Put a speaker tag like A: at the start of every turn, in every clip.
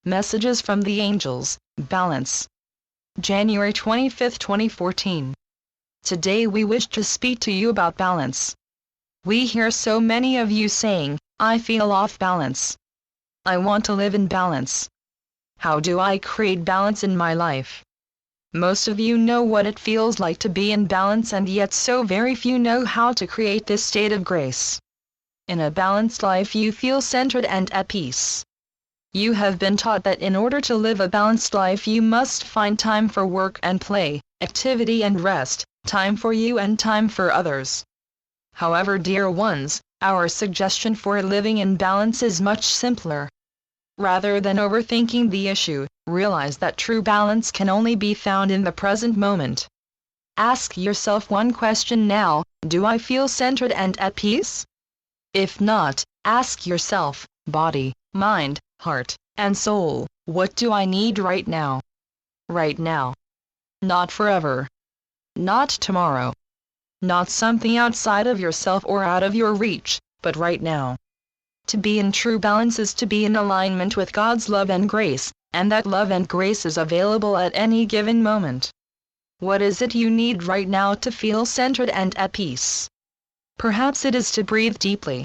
A: Messages from the Angels, Balance. January 25, 2014. Today we wish to speak to you about balance. We hear so many of you saying, I feel off balance. I want to live in balance. How do I create balance in my life? Most of you know what it feels like to be in balance, and yet so very few know how to create this state of grace. In a balanced life you feel centered and at peace. You have been taught that in order to live a balanced life you must find time for work and play, activity and rest, time for you and time for others. However, dear ones, our suggestion for living in balance is much simpler. Rather than overthinking the issue, realize that true balance can only be found in the present moment. Ask yourself one question now: do I feel centered and at peace? If not, ask yourself, body, mind, heart, and soul, what do I need right now? Right now. Not forever. Not tomorrow. Not something outside of yourself or out of your reach, but right now. To be in true balance is to be in alignment with God's love and grace, and that love and grace is available at any given moment. What is it you need right now to feel centered and at peace? Perhaps it is to breathe deeply.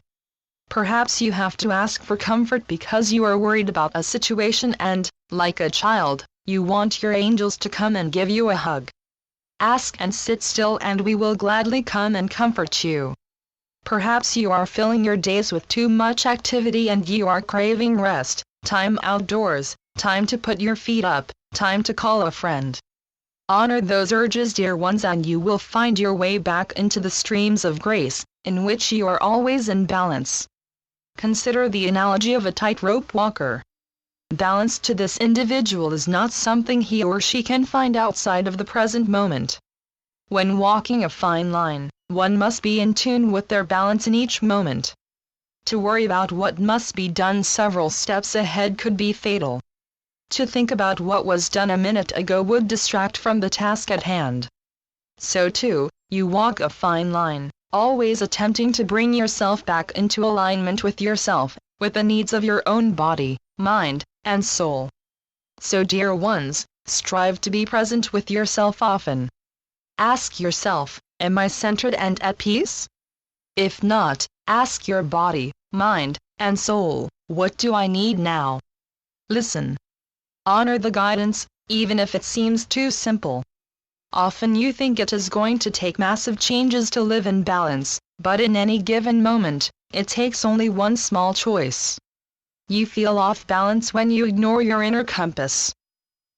A: Perhaps you have to ask for comfort because you are worried about a situation and, like a child, you want your angels to come and give you a hug. Ask and sit still and we will gladly come and comfort you. Perhaps you are filling your days with too much activity and you are craving rest, time outdoors, time to put your feet up, time to call a friend. Honor those urges, dear ones, and you will find your way back into the streams of grace, in which you are always in balance. Consider the analogy of a tightrope walker. Balance to this individual is not something he or she can find outside of the present moment. When walking a fine line, one must be in tune with their balance in each moment. To worry about what must be done several steps ahead could be fatal. To think about what was done a minute ago would distract from the task at hand. So too, you walk a fine line, always attempting to bring yourself back into alignment with yourself, with the needs of your own body, mind, and soul. So, dear ones, strive to be present with yourself often. Ask yourself, am I centered and at peace? If not, ask your body, mind, and soul, what do I need now? Listen. Honor the guidance, even if it seems too simple. Often you think it is going to take massive changes to live in balance, but in any given moment, it takes only one small choice. You feel off balance when you ignore your inner compass.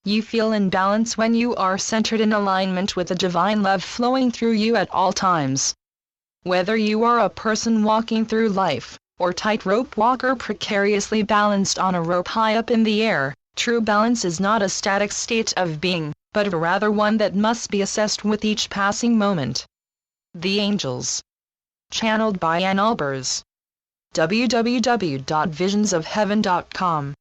A: You feel in balance when you are centered in alignment with the divine love flowing through you at all times. Whether you are a person walking through life, or tightrope walker precariously balanced on a rope high up in the air, true balance is not a static state of being, but rather one that must be assessed with each passing moment. The Angels. Channeled by Ann Albers. www.visionsofheaven.com